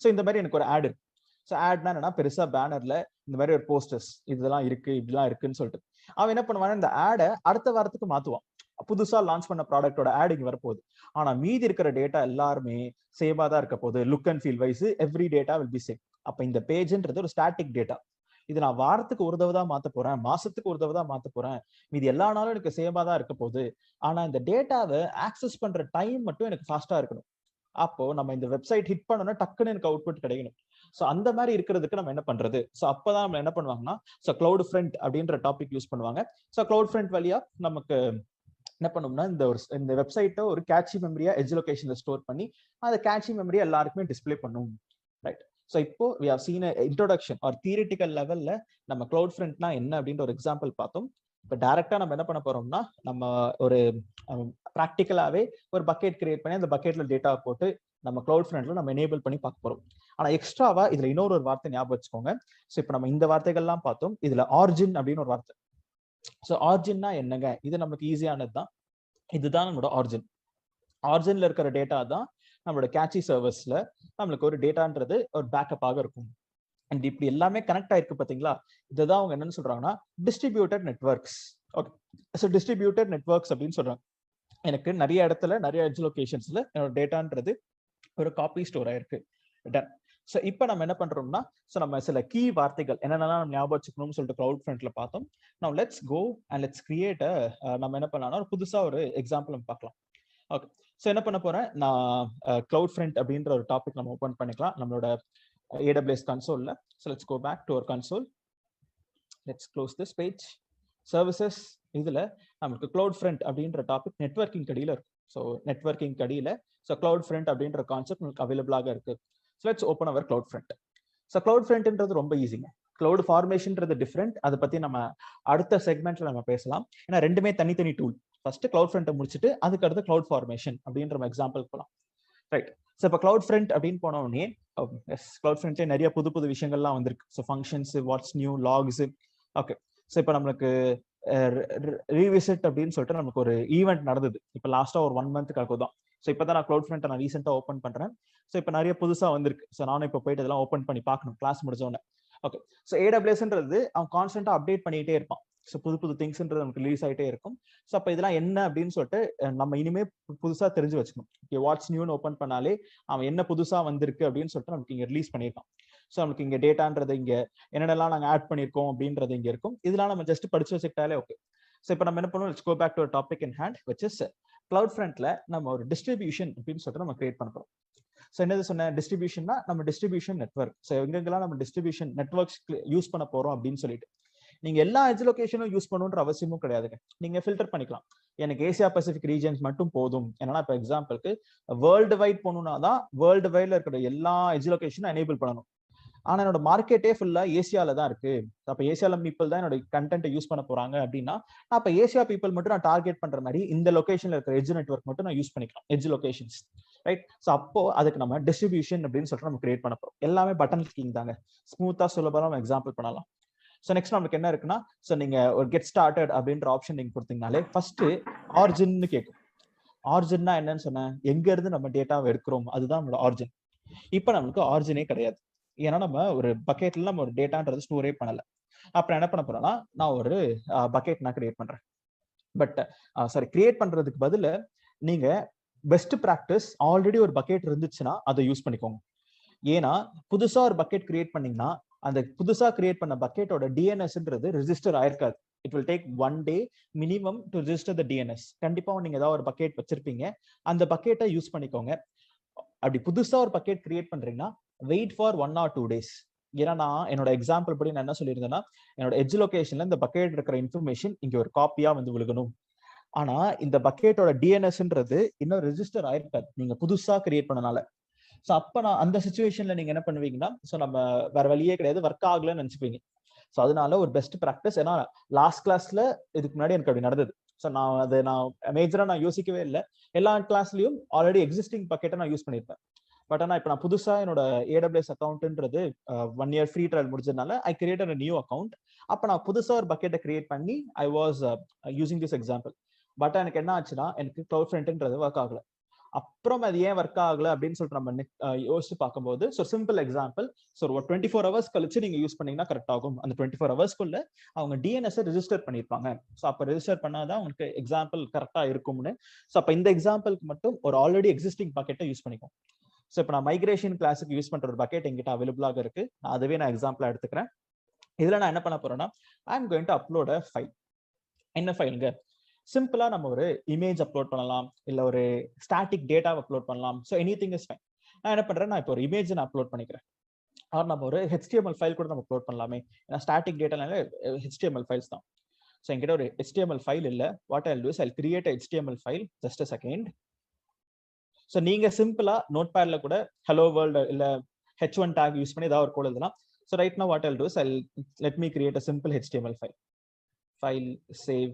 ஸோ இந்த மாதிரி எனக்கு ஒரு ஆட் இருக்கு. ஸோ ஆட்னா என்னன்னா, பெருசா பேனர்ல இந்த மாதிரி ஒரு போஸ்டர்ஸ் இதெல்லாம் இருக்கு இப்படிலாம் இருக்குன்னு சொல்லிட்டு அவன் என்ன பண்ணுவானா, இந்த ஆடை அடுத்த வாரத்துக்கு மாத்துவான். புதுசா லான்ச் பண்ண ப்ராடக்டோட ஆட் இங்க வரப்போகுது. ஆனா மீதி இருக்கிற டேட்டா எல்லாருமே சேமா தான் இருக்க போகுது. Look and feel wise every data will be same. அப்ப இந்த பேஜ்ன்றது ஒரு ஸ்டாட்டிக் டேட்டா. இது நான் வாரத்துக்கு ஒரு தடவை தான் மாத்த போறேன், மாசத்துக்கு ஒரு தடவை தான் மாத்த போறேன், மீதி எல்லா நாளும் எனக்கு சேமா தான் இருக்க போகுது. ஆனா இந்த டேட்டாவை ஆக்சஸ் பண்ற டைம் மட்டும் எனக்கு ஃபாஸ்டா இருக்கணும். அப்போ நம்ம இந்த வெப்சைட் ஹிட் பண்ணோம்னா டக்குன்னு எனக்கு அவுட்புட் கிடைக்கணும். ஸோ அந்த மாதிரி இருக்கிறதுக்கு நம்ம என்ன பண்றது? ஸோ அப்பதான் நம்ம என்ன பண்ணுவாங்கன்னா, ஸோ கிளவுட் ஃப்ரண்ட் அப்படின்ற டாபிக் யூஸ் பண்ணுவாங்க. ஸோ கிளவுட் ஃப்ரண்ட் வழியா நமக்கு என்ன பண்ணோம்னா, இந்த வெப்சைட்டை ஒரு கேட்சி மெமரியா எட்ஜ் லொகேஷன்ல ஸ்டோர் பண்ணி அந்த கேட்சி மெமரியா எல்லாருக்குமே டிஸ்பிளே பண்ணும், ரைட்? ஸோ இப்போ we have seen a introduction or theoretical லெவல்ல நம்ம கிளவுட் ஃப்ரண்ட்னா என்ன அப்படின்ற ஒரு எக்ஸாம்பிள் பார்த்தோம். இப்போ டைரக்டா நம்ம என்ன பண்ண போறோம்னா, நம்ம ஒரு ப்ராக்டிக்கலாவே ஒரு பக்கெட் கிரியேட் பண்ணி அந்த பக்கெட்ல டேட்டா போட்டு நம்ம கிளவுட் ஃப்ரண்ட்ல நம்ம எனேபிள் பண்ணி பார்க்க போறோம். ஆனா எக்ஸ்ட்ராவா இதுல இன்னொரு வார்த்தை ஞாபகம் வச்சுக்கோங்க. ஸோ இப்போ நம்ம இந்த வார்த்தைகள்லாம் பார்த்தோம், இதுல ஆரிஜின் அப்படின்னு ஒரு வார்த்தை. ஸோ ஆரிஜின்னா என்னங்க? இது நமக்கு ஈஸியானது தான். இதுதான் நம்மளோட ஆரிஜின். ஆரிஜின்ல இருக்கிற டேட்டா தான் நம்மளோட கேட்சி சர்வர்ஸ்ல நம்மளுக்கு ஒரு டேட்டான்றது ஒரு பேக்கப்பாக இருக்கும். அண்ட் இப்படி எல்லாமே கனெக்ட் ஆயிருக்கு பாத்தீங்களா? இதுதான் அவங்க என்னன்னு சொல்றாங்கன்னா distributed networks. Okay, so distributed networks அப்படின்னு சொல்றாங்க. எனக்கு நிறைய இடத்துல நிறைய எட்ஜ் லொகேஷன்ஸ்ல என்னோட டேட்டான்றது ஒரு காப்பி ஸ்டோர் ஆயிருக்கு. ஸோ இப்போ நம்ம என்ன பண்றோம்னா, ஸோ நம்ம சில கீ வார்த்தைகள் என்னென்னலாம் நம்ம ஞாபகம் வச்சுக்கணும்னு சொல்லிட்டு கிளவுட் ஃப்ரண்ட்ல பார்த்தோம். Now let's go and let's create நம்ம என்ன பண்ணலாம்னா ஒரு புதுசா ஒரு எக்ஸாம்பிள் நம்ம பார்க்கலாம். ஓகே, ஸோ என்ன பண்ண போறேன் நான், கிளவுட் ஃப்ரண்ட் அப்படின்ற ஒரு டாபிக் நம்ம ஓப்பன் பண்ணிக்கலாம். நம்மளோட AWS console. So let's go back to our console. Let's close this page. Services இதுல நமக்கு CloudFront அப்படின்ற டாபிக் நெட்வொர்க்கிங் கடியில இருக்கு. ஸோ நெட்வொர்க்கிங் கடியில ஸோ CloudFront அப்படின்ற கான்செப்ட் உங்களுக்கு அவைலபிளாக இருக்கு. So let's open our CloudFront. So CloudFrontன்றது ரொம்ப ஈஸிங்க. Cloud ஃபார்மேஷன்ன்றது different. அதை பத்தி நம்ம அடுத்த செக்மெண்ட்ல நம்ம பேசலாம். ஏன்னா ரெண்டுமே தனித்தனி டூல். ஃபர்ஸ்ட் CloudFront முடிச்சுட்டு அதுக்கு அடுத்து கிளவுட் ஃபார்மேஷன் அப்படின்ற எக்ஸாம்பிள் போகலாம். ரைட். ஸோ இப்போ CloudFront அப்படின்னு போன உடனே CloudFrontல நிறைய புது புது விஷயங்கள்லாம் வந்திருக்கு. So functions, what's new, logs. Okay. So இப்போ நம்மளுக்கு ரீவிசிட் அப்படின்னு சொல்லிட்டு நமக்கு ஒரு ஈவெண்ட் நடந்தது. இப்போ லாஸ்டா ஒரு 1 மந்த்துக்காக தான். ஸோ இப்போ தான் நான் CloudFront நான் ரீசெண்டா ஓப்பன் பண்றேன். ஸோ இப்போ நிறைய புதுசா வந்திருக்கு. ஸோ நானும் இப்போ போயிட்டு இதெல்லாம் ஓப்பன் பண்ணி பார்க்கணும் கிளாஸ் முடிஞ்சோடனே. ஓகே. ஸோ AWSன்றது அவன் கான்ஸ்டன்டா அப்டேட் பண்ணிட்டே இருப்பான். ஸோ புது புது திங்ஸ்ன்றது நமக்கு ரிலீஸ் ஆகிட்டே இருக்கும். ஸோ அப்போ இதெல்லாம் என்ன அப்படின்னு சொல்லிட்டு நம்ம இனிமே புதுசா தெரிஞ்சு வச்சுக்கணும். ஓகே, வாட்ஸ் நியூன்னு ஓப்பன் பண்ணாலே அவன் என்ன புதுசா வந்திருக்கு அப்படின்னு சொல்லிட்டு நமக்கு இங்க ரிலீஸ் பண்ணியிருக்கான். ஸோ நமக்கு இங்க டேட்டான்றது இங்க என்னென்னலாம் நாங்கள் ஆட் பண்ணியிருக்கோம் அப்படின்றது இங்க இருக்கும். இதெல்லாம் நம்ம ஜஸ்ட் படிச்சு வச்சுக்கிட்டாலே ஓகே. ஸோ இப்போ நம்ம என்ன பண்ணுவோம், let's go back to topic in hand, which is CloudFrontல நம்ம ஒரு டிஸ்ட்ரிபியூஷன் அப்படின்னு சொல்லிட்டு நம்ம கிரியேட் பண்ண போறோம். ஸோ என்னது சொன்ன டிஸ்ட்ரிபியூஷன்னா நம்ம டிஸ்ட்ரிபியூஷன் நெட்வொர்க். ஸோ எங்கெங்கெல்லாம் நம்ம டிஸ்ட்ரிபியூஷன் நெட்வொர்க்ஸ் யூஸ் பண்ண போறோம் அப்படின்னு சொல்லிட்டு நீங்க எல்லா எட்ஜ் லொகேஷனும் யூஸ் பண்ணணுன்ற அவசியமும் கிடையாதுங்க. நீங்க ஃபில்டர் பண்ணிக்கலாம். எனக்கு ஏசியா பசிபிக் ரீஜன்ஸ் மட்டும் போதும். ஏன்னா இப்போ எக்ஸாம்பிளுக்கு வேர்ல்டு வைட் போகணும்னா தான் வேர்ல்டு வைட்ல இருக்கிற எல்லா எட்ஜ் லொகேஷனும் எனேபிள் பண்ணணும். ஆனா என்னோட மார்க்கெட்டே ஃபுல்லா ஏசியால தான் இருக்கு. அப்ப ஏசியால பீப்புள் தான் என்னோட கண்டென்ட்டை யூஸ் பண்ண போறாங்க அப்படின்னா நான் அப்ப ஏசியா பீப்புள் மட்டும் நான் டார்கெட் பண்ற மாதிரி இந்த லொகேஷன்ல இருக்கிற எட்ஜ் நெட்வொர்க் மட்டும் நான் யூஸ் பண்ணிக்கலாம், எட்ஜ் லொகேஷன்ஸ். ரைட். ஸோ அப்போ அதுக்கு நம்ம டிஸ்ட்ரிபியூஷன் அப்படின்னு சொல்லிட்டு நம்ம கிரியேட் பண்ண போறோம். எல்லாமே பட்டன் கிளிக்கிங் தாங்க. ஸ்மூத்தா சுலபமா நம்ம எக்ஸாம்பிள் பண்ணலாம். ஸோ நெக்ஸ்ட் நமக்கு என்ன இருக்குன்னா, ஸோ நீங்க ஒரு கெட் ஸ்டார்டட் அப்படின்ற ஆப்ஷன் நீங்க கொடுத்தீங்கனாலே ஃபர்ஸ்ட் ஆரிஜின்னு கேட்கும். ஆரிஜின்னா என்னன்னு சொன்னேன், எங்க இருந்து நம்ம டேட்டாவை எடுக்கிறோம் அதுதான் நம்மளோட ஆரிஜின். இப்போ நம்மளுக்கு ஆரிஜினே கிடையாது. ஏன்னா நம்ம ஒரு பக்கெட்ல நம்ம ஒரு டேட்டான்றது ஸ்டோரே பண்ணல. அப்புறம் என்ன பண்ண போறோம்னா, நான் ஒரு பக்கெட் நான் கிரியேட் பண்றேன். பட் சாரி, கிரியேட் பண்றதுக்கு பதில் நீங்க பெஸ்ட் ப்ராக்டிஸ் ஆல்ரெடி ஒரு பக்கெட் இருந்துச்சுன்னா அதை யூஸ் பண்ணிக்கோங்க. ஏன்னா புதுசா ஒரு பக்கெட் கிரியேட் பண்ணீங்கன்னா அந்த புதுசா கிரியேட் பண்ண பக்கெட்டோட டிஎன்எஸ்ன்றது ரெஜிஸ்டர் ஆயிருக்காது. It will take 1 day minimum to register the DNS. கண்டிப்பா நீங்க ஏதாவது ஒரு பக்கெட் வச்சிருப்பீங்க, அந்த பக்கெட்டை யூஸ் பண்ணிக்கோங்க. அப்படி புதுசா ஒரு பக்கெட் கிரியேட் பண்றீங்கன்னா வெயிட் ஃபார் 1 or 2 days. ஏன்னா நான் என்னோட எக்ஸாம்பிள் படி நான் என்ன சொல்லியிருந்தேன்னா, என்னோட எட்ஜ் லொகேஷன்ல இந்த பக்கெட் இருக்கிற இன்ஃபர்மேஷன் இங்க ஒரு காப்பியா வந்து விழுகணும். ஆனா இந்த பக்கெட்டோட டிஎன்எஸ்ன்றது இன்னும் ரெஜிஸ்டர் ஆயிருக்காது நீங்க புதுசா கிரியேட் பண்ணனால. ஸோ அப்ப நான் அந்த சுச்சுவேஷன்ல நீங்க என்ன பண்ணுவீங்கன்னா, ஸோ நம்ம வேற வழியே கிடையாது, ஒர்க் ஆகலன்னு நினைச்சுப்பீங்க. ஸோ அதனால ஒரு பெஸ்ட் ப்ராக்டிஸ், ஏன்னா லாஸ்ட் கிளாஸ்ல இதுக்கு முன்னாடி எனக்கு அப்படி நடந்தது. ஸோ நான் மேஜரா நான் யோசிக்கவே இல்லை. எல்லா கிளாஸ்லயும் ஆல்ரெடி எக்ஸிஸ்டிங் பக்கெட்டை நான் யூஸ் பண்ணியிருப்பேன். பட் ஆனால் இப்போ நான் புதுசா என்னோட AWS அக்கௌண்ட்ன்றது 1 year ஃப்ரீ ட்ரையல் முடிஞ்சதுனால I created a new account. அப்போ நான் புதுசா ஒரு பக்கெட்டை கிரியேட் பண்ணி I was using this example. But எனக்கு என்ன ஆச்சுன்னா, எனக்கு CloudFrontன்றது ஒர்க் ஆகல. அப்புறம் அது ஏன் ஒர்க் ஆகல அப்படின்னு சொல்லிட்டு நம்ம யோசிச்சு பார்க்கும்போது, ஸோ சிம்பிள் எக்ஸாம்பிள், ஸோ ஒரு 24 hours கழிச்சு நீங்க யூஸ் பண்ணீங்கன்னா கரெக்ட் ஆகும். அந்த 24 hoursக்குள்ள அவங்க டிஎன்எஸ் ரெஜிஸ்டர் பண்ணிருப்பாங்க. ஸோ அப்போ ரெஜிஸ்டர் பண்ணாதான் உங்களுக்கு எக்ஸாம்பிள் கரெக்டா இருக்கும்னு. ஸோ அப்போ இந்த எக்ஸாம்பிளுக்கு மட்டும் ஒரு ஆல்ரெடி எக்ஸிஸ்டிங் பக்கெட்டை யூஸ் பண்ணிக்கும். ஸோ இப்போ நான் மைக்ரேஷன் கிளாஸுக்கு யூஸ் பண்ற ஒரு பக்கெட் எங்கிட்ட அவைலபிளாக இருக்கு. அதுவே நான் எக்ஸாம்பிளா எடுத்துக்கிறேன். இதுல நான் என்ன பண்ண போறேன்னா, I am going to upload a file. என்ன ஃபைலுங்க? சிம்பிளா நம்ம ஒரு இமேஜ் அப்லோட் பண்ணலாம், இல்ல ஒரு ஸ்டாட்டிக் டேட்டா அப்லோட் பண்ணலாம். So anything is fine. நான் என்ன பண்றேன், நான் இப்போ ஒரு இமேஜ் நான் அப்லோட் பண்ணிக்கிறேன். ஆர் நம்ம ஒரு HTML ஃபைல் கூட நம்ம அப்லோட் பண்ணலாமே. ஏன்னா ஸ்டாட்டிக் டேட்டானால HTML ஃபைல்ஸ் தான். ஸோ என்கிட்ட ஒரு HTML ஃபைல் இல்லை. What I will do is I will create a HTML file. Just a second. So நீங்க சிம்பிளா நோட் பேட்ல கூட ஹலோ வேர்ல்டு இல்ல H1 டேக் யூஸ் பண்ணி ஏதாவது ஒரு கோட் எழுதலாம். So right now what I will do is I let me create a simple HTML file. File save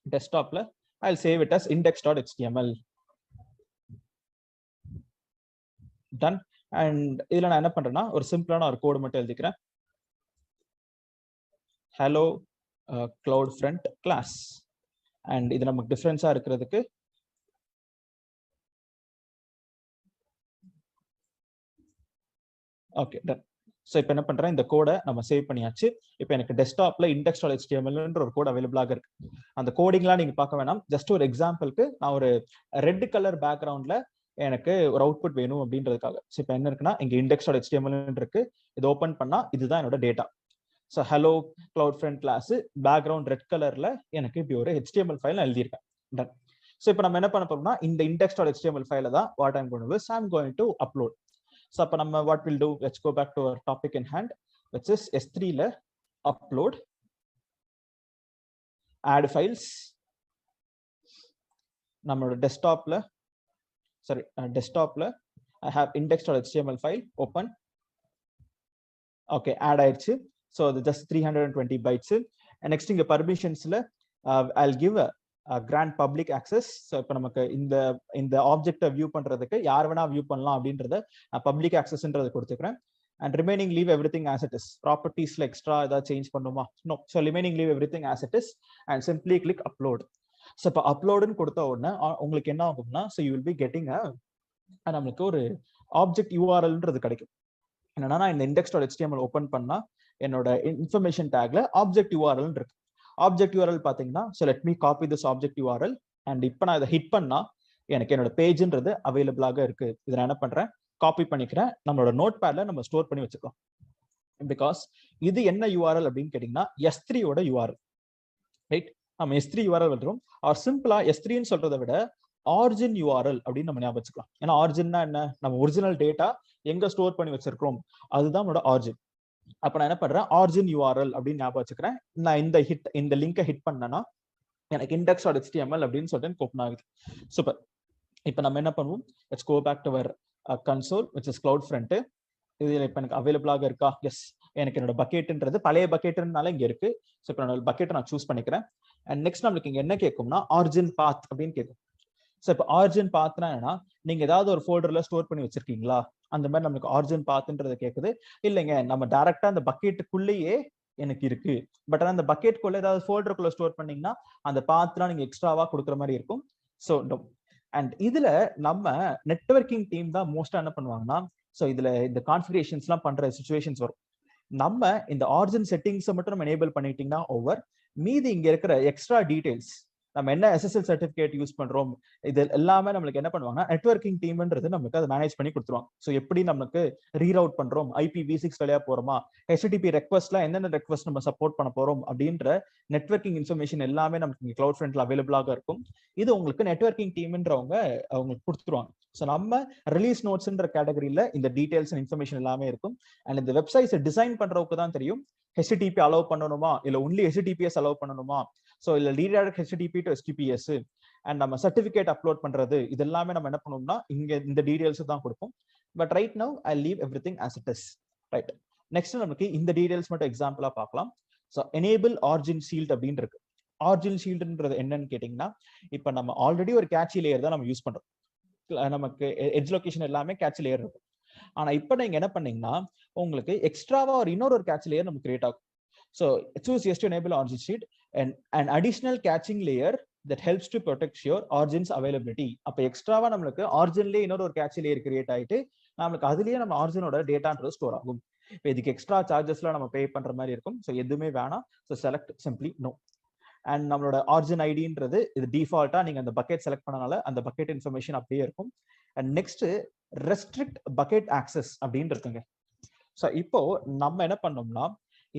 டெஸ்க்டாப்ல I'll save it as index.html. done. And இதுல நான் என்ன பண்றேன்னா, ஒரு சிம்பிளான ஒரு கோட் மட்டும் எழுதிக்கிறேன். hello CloudFront class. and இது நமக்கு டிஃபரன்ஸா இருக்கிறதுக்கு ஓகே டன். ஸோ இப்போ என்ன பண்றேன், இந்த கோடை நம்ம சேவ் பண்ணியாச்சு. இப்போ எனக்கு டெஸ்க்டாப்ல index.html ஒரு கோட் அவைலபிளாக இருக்கு. அந்த கோடிங்லாம் நீங்க பார்க்க வேணாம். ஜஸ்ட் ஒரு எக்ஸாம்பிளுக்கு நான் ஒரு ரெட் கலர் பேக்ரவுண்ட்ல எனக்கு ஒரு அவுட்புட் வேணும் அப்படின்றதுக்காக. ஸோ இப்போ என்ன இருக்குன்னா, இங்க index.html இருக்கு. இது ஓப்பன் பண்ணா இதுதான் என்னோட data. So hello CloudFront class background red கலர்ல எனக்கு இப்படி ஒரு HTML ஃபைல் நான் எழுதியிருக்கேன். டன். ஸோ இப்போ நம்ம என்ன பண்ண போறோம்னா இந்த index.html ஃபைல தான் what I'm going to do is I'm going to upload. So அப்போ நம்ம what we'll do, let's go back to our topic in hand, which is S3ல upload, add files. நம்மளோட டெஸ்க்டாப்ல I have index.html file open. Okay, add ஆயிடுச்சு. So the just 320 bytes. And next இங்க permissionsல I'll give a grant public access. So இப்போ நமக்கு இந்த ஆப்ஜெக்ட்டை view பண்றதுக்கு யார் வேணா view பண்ணலாம் அப்படின்றத பப்ளிக் ஆக்சஸ்ன்றதை கொடுத்துக்கிறேன். And remaining leave everything as it is. Propertiesல எக்ஸ்ட்ரா ஏதாவது சேஞ்ச் பண்ணுமா? No. So remaining leave everything as it is and simply click upload. So இப்போ அப்லோடுன்னு கொடுத்த உடனே உங்களுக்கு என்ன ஆகும்னா, so you will be getting நம்மளுக்கு ஒரு ஆப்ஜெக்ட் URLன்றது கிடைக்கும். என்னன்னா நான் இந்த index.html ஓபன் பண்ணா என்னோட இன்ஃபர்மேஷன் டேக்ல ஆப்ஜெக்ட் URL இருக்கு. ஆப்ஜெக்ட் URL பாத்தீங்கன்னா, so let me copy this object URL and இப்போ நான் இதை ஹிட் பண்ணா எனக்கு என்னோட பேஜ்ன்றது அவைலபிளாக இருக்கு. இதை நான் என்ன பண்றேன், காப்பி பண்ணிக்கிறேன், நம்மளோட நோட் பேட்ல நம்ம ஸ்டோர் பண்ணி வச்சுக்கலாம். பிகாஸ் இது என்ன URL அப்படின்னு கேட்டீங்கன்னா S3 ஓட URL, ரைட்? நம்ம S3 URL வந்துடும். ஆர் சிம்பிளா S3ன்னு சொல்றதை விட ஆரிஜின் URL அப்படின்னு நம்ம ஞாபகம் வச்சுக்கலாம். ஏன்னா ஆரிஜின்னா என்ன, நம்ம ஒரிஜினல் டேட்டா எங்க ஸ்டோர் பண்ணி வச்சிருக்கோம் அதுதான் நம்மளோட ஆரிஜின். அப்ப நான் என்ன பண்றேன், ஆரிஜின் URL அப்படின்னு ஞாபகம் வச்சுக்கிறேன். நான் இந்த லிங்கை ஹிட் பண்ணனா எனக்கு index.html அப்படின்னு சொல்லிட்டு ஓப்பன் ஆகுது. சூப்பர். இப்போ நம்ம என்ன பண்ணுவோம், let's go back to our console which is CloudFront. இதுல இப்போ எனக்கு அவைலபிளாக இருக்கா? எஸ், எனக்கு என்னோட பக்கெட்ன்றது பழைய பக்கெட்னால இங்க இருக்கு. ஸோ இப்போ என்னோட பக்கெட்டை நான் சூஸ் பண்ணிக்கிறேன். அண்ட் நெக்ஸ்ட் நம்மளுக்கு இங்க என்ன கேட்கும்னா ஆரிஜின் பாத் அப்படின்னு கேட்கும். ஸோ இப்போ ஆரிஜின் பாத்னா என்னன்னா, நீங்க ஏதாவது ஒரு ஃபோல்டர்ல ஸ்டோர் பண்ணி வச்சிருக்கீங்களா, அந்த மாதிரி நம்மளுக்கு ஆரிஜின் பாத்ன்றது கேட்குது. இல்லைங்க, நம்ம டைரக்டா அந்த பக்கெட்டுக்குள்ளேயே எனக்கு இருக்கு. பட் ஆனால் அந்த பக்கெட்டுக்குள்ள ஏதாவது ஃபோல்டருக்குள்ள ஸ்டோர் பண்ணீங்கன்னா அந்த பாத்லாம் நீங்க எக்ஸ்ட்ராவா கொடுக்குற மாதிரி இருக்கும். ஸோ அண்ட் இதுல நம்ம நெட்வொர்க்கிங் டீம் தான் மோஸ்டா என்ன பண்ணுவாங்கன்னா, ஸோ இதுல இந்த கான்ஃபிகரேஷன்ஸ்லாம் பண்ற சிச்சுவேஷன்ஸ் வரும். நம்ம இந்த ஆரிஜின் செட்டிங்ஸை மட்டும் நம்ம எனேபிள் பண்ணிட்டீங்கன்னா ஓவர், மீதி இங்க இருக்கிற எக்ஸ்ட்ரா டீடைல்ஸ், நம்ம என்ன SSL சர்டிபிகேட் யூஸ் பண்றோம், இது எல்லாமே நம்மளுக்கு என்ன பண்ணுவாங்கன்னா நெட்வொர்க்கிங் டீம்ன்றது நமக்கு அதை மேனேஜ் பண்ணி கொடுத்துருவாங்க. ஸோ எப்படி நமக்கு ரீரவுட் பண்றோம், IPv6 வழியா போறோமா, HTTP ரெக்வஸ்ட்ல என்னென்ன ரெக்வஸ்ட் நம்ம சப்போர்ட் பண்ண போறோம் அப்படின்ற நெட்வொர்க்கிங் இன்ஃபர்மேஷன் எல்லாமே நமக்கு இங்க CloudFrontல அவைலபிளாக இருக்கும். இது உங்களுக்கு நெட்வொர்க்கிங் டீம்ன்றவங்க அவங்களுக்கு கொடுத்துருவாங்க. ஸோ நம்ம ரிலீஸ் நோட்ஸ்ன்ற கேட்டகரியில இந்த டீடைல்ஸ் அண்ட் இன்ஃபர்மேஷன் எல்லாமே இருக்கும். அண்ட் இந்த வெப்சைட்ஸை டிசைன் பண்றவங்க தான் தெரியும் HTTP அலோவ் பண்ணணுமா, இல்ல ஒன்லி HTTPS அலோவ் பண்ணணுமா, ஸோ இல்ல redirect HTTP to HTTPS, and நம்ம சர்டிபிகேட் அப்லோட் பண்றது, இது எல்லாமே நம்ம என்ன பண்ணணும்னா இங்க இந்த டீடைல்ஸ் தான் கொடுப்போம். But right now I leave every thing as it is. Right, next நமக்கு இந்த டீடைல்ஸ் மட்டும் எக்ஸாம்பிளா பார்க்கலாம். ஸோ எனேபிள் ஆரிஜின் ஷீல்ட் அப்படின்னு இருக்கு. ஆரிஜின் ஷீல்டுன்றது என்னன்னு கேட்டீங்கன்னா, இப்போ நம்ம ஆல்ரெடி ஒரு கேட்சி லேயர் தான் நம்ம யூஸ் பண்றோம். நமக்கு எட்ஜ் லொகேஷன் எல்லாமே கேட்சி லேயர் இருக்கும். ஆனா இப்போ நீங்க என்ன பண்ணீங்கன்னா உங்களுக்கு எக்ஸ்ட்ராவா இன்னொரு கேட்ச் லேயர் நமக்கு கிரியேட் ஆகும். So choose yes to enable origin sheet and an additional catching layer that helps to protect your origins availability. அப்ப எக்ஸ்ட்ராவா நமக்கு ஆரிஜின்லயே இன்னொரு கேட்ச் லேயர் கிரியேட் ஆயிட்டு நமக்கு அதுலயே நம்ம ஆரிஜினோட டேட்டான்றது ஸ்டோர் ஆகும். இப்போ இதுக்கு எக்ஸ்ட்ரா சார்ஜஸ்லாம் நம்ம பே பண்ற மாதிரி இருக்கும். ஸோ எதுவுமே வேணாம். So select simply no. And நம்மளோட ஆரிஜின் ஐடின்றது இது டிஃபால்ட்டா நீங்க அந்த பக்கெட் செலக்ட் பண்ணனால அந்த பக்கெட் இன்ஃபர்மேஷன் அப்படியே இருக்கும். And next restrict bucket access அப்படின்னு இருக்குங்க. ஸோ இப்போ நம்ம என்ன பண்ணோம்னா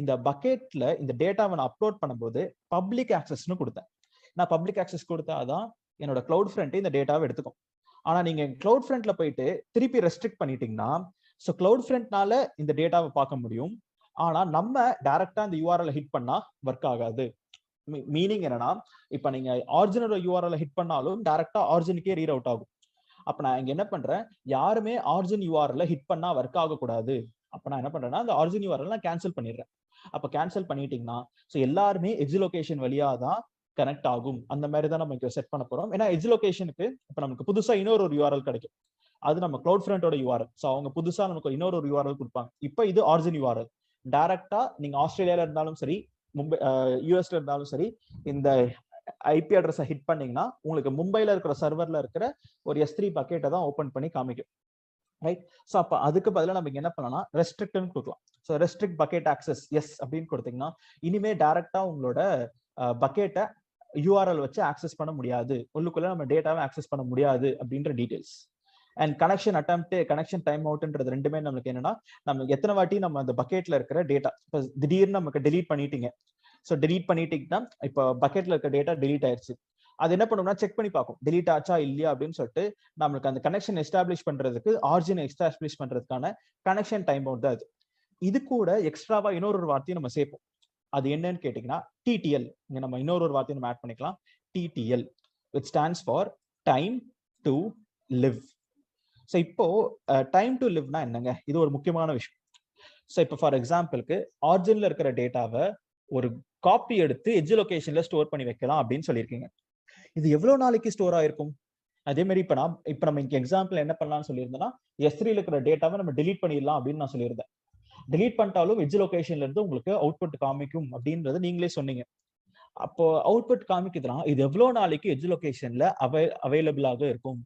இந்த பக்கெட்ல இந்த டேட்டாவை நான் அப்லோட் பண்ணும்போது பப்ளிக் ஆக்சஸ்னு கொடுத்தேன். நான் பப்ளிக் ஆக்சஸ் கொடுத்தாதான் என்னோட CloudFront இந்த டேட்டாவை எடுத்துக்கும். ஆனா நீங்க CloudFrontல போயிட்டு திருப்பி ரெஸ்ட்ரிக்ட் பண்ணிட்டீங்கன்னா, ஸோ CloudFrontனால இந்த டேட்டாவை பார்க்க முடியும். ஆனா நம்ம டைரக்டா இந்த URL ஹிட் பண்ணா ஒர்க் ஆகாது. மீனிங் என்னன்னா, இப்ப நீங்க ஆரிஜினோட URL ஹிட் பண்ணாலும் டைரக்டா ஆரிஜினுக்கே ரீரவுட் ஆகும். அப்ப நான் இங்க என்ன பண்றேன், யாருமே ஆரிஜின் URL ஹிட் பண்ணா ஒர்க் ஆகக்கூடாது. அப்ப நான் என்ன பண்றேன்னா அந்த ஆரிஜின் URL நான் கேன்சல் பண்ணிடுறேன். அப்ப கேன்சல் பண்ணிட்டீங்கன்னா ஸோ எல்லாருமே எட்ஜ் லொகேஷன் வழியா தான் கனெக்ட் ஆகும். அந்த மாதிரி தான் நம்ம செட் பண்ண போறோம். ஏன்னா எட்ஜ் லொகேஷனுக்கு இப்ப நமக்கு புதுசா இன்னொரு URL கிடைக்கும். அது நம்ம CloudFrontோட URL. ஸோ அவங்க புதுசா நமக்கு இன்னொரு URL கொடுப்பாங்க. இப்போ இது ஆரிஜின் URL. டைரக்டா நீங்க ஆஸ்திரேலியால இருந்தாலும் சரி, மும்பை US இருந்தாலும் சரி, இந்த IP அட்ரஸை ஹிட் பண்ணீங்கன்னா உங்களுக்கு மும்பைல இருக்கிற சர்வர்ல இருக்கிற ஒரு S3 பக்கெட்டை தான் ஓபன் பண்ணி காமிக்கும். ரைட், ஸோ அப்போ அதுக்கு பதிலாக நம்ம என்ன பண்ணலாம், ரெஸ்ட்ரிக்ட்னு கொடுக்கலாம். So restrict bucket access yes அப்படின்னு கொடுத்தீங்கன்னா இனிமே டைரக்டா உங்களோட பக்கெட்டை URL வச்சு ஆக்சஸ் பண்ண முடியாது, உள்ளுக்குள்ள நம்ம டேட்டாவை ஆக்சஸ் பண்ண முடியாது அப்படின்ற details. And connection attempt, connection time அவுட்ன்றது ரெண்டுமே நமக்கு என்னன்னா, நம்ம எத்தனை வாட்டி நம்ம அந்த பக்கெட்ல இருக்கிற டேட்டா இப்போ திடீர்னு நமக்கு டெலீட் பண்ணிட்டீங்க. ஸோ டெலீட் பண்ணிட்டீங்கன்னா இப்போ பக்கெட்ல இருக்க டேட்டா டெலீட் ஆயிடுச்சு. அது என்ன பண்ணும்னா செக் பண்ணி பார்க்கும் delete ஆச்சா இல்லையா அப்படின்னு சொல்லிட்டு நம்மளுக்கு அந்த கனெக்ஷன் எஸ்டாப்ளிஷ் பண்றதுக்கு ஆரிஜின் எஸ்டாப்ளிஷ் பண்றதுக்கான கனெக்ஷன் டைம் பவுண்ட் தான் அது. இது கூட எக்ஸ்ட்ராவா இன்னொரு வார்த்தையும் நம்ம சேர்ப்போம். அது என்னன்னு கேட்டீங்கன்னா TTL. இங்க நம்ம இன்னொரு வார்த்தையை நம்ம ஆட் பண்ணிக்கலாம், TTL, which stands for time to live. So இப்போ டைம் டு லிவ்னா என்னங்க, இது ஒரு முக்கியமான விஷயம். ஸோ இப்போ ஃபார் எக்ஸாம்பிளுக்கு ஆரிஜின்ல இருக்கிற டேட்டாவை ஒரு காப்பி எடுத்து எட்ஜ் லொகேஷன்ல ஸ்டோர் பண்ணி வைக்கலாம் அப்படின்னு சொல்லியிருக்கீங்க. இது எவ்வளவு நாளைக்கு ஸ்டோர் ஆயிருக்கும்? அதே மாதிரி இப்போ நம்ம இங்க எக்ஸாம்பிள் என்ன பண்ணலாம்னு சொல்லியிருந்தோம்னா S3ல இருக்கிற டேட்டாவை நம்ம delete பண்ணிடலாம் அப்படின்னு நான் சொல்லியிருந்தேன். delete பண்ணிட்டாலும் எட்ஜ் லொகேஷன்ல இருந்து உங்களுக்கு அவுட்புட் காமிக்கும் அப்படின்றத நீங்களே சொன்னீங்க. அப்போ அவுட்புட் காமிக்குதுன்னா இது எவ்வளவு நாளைக்கு எட்ஜ் லொகேஷன்ல அவைலபிளாக இருக்கும்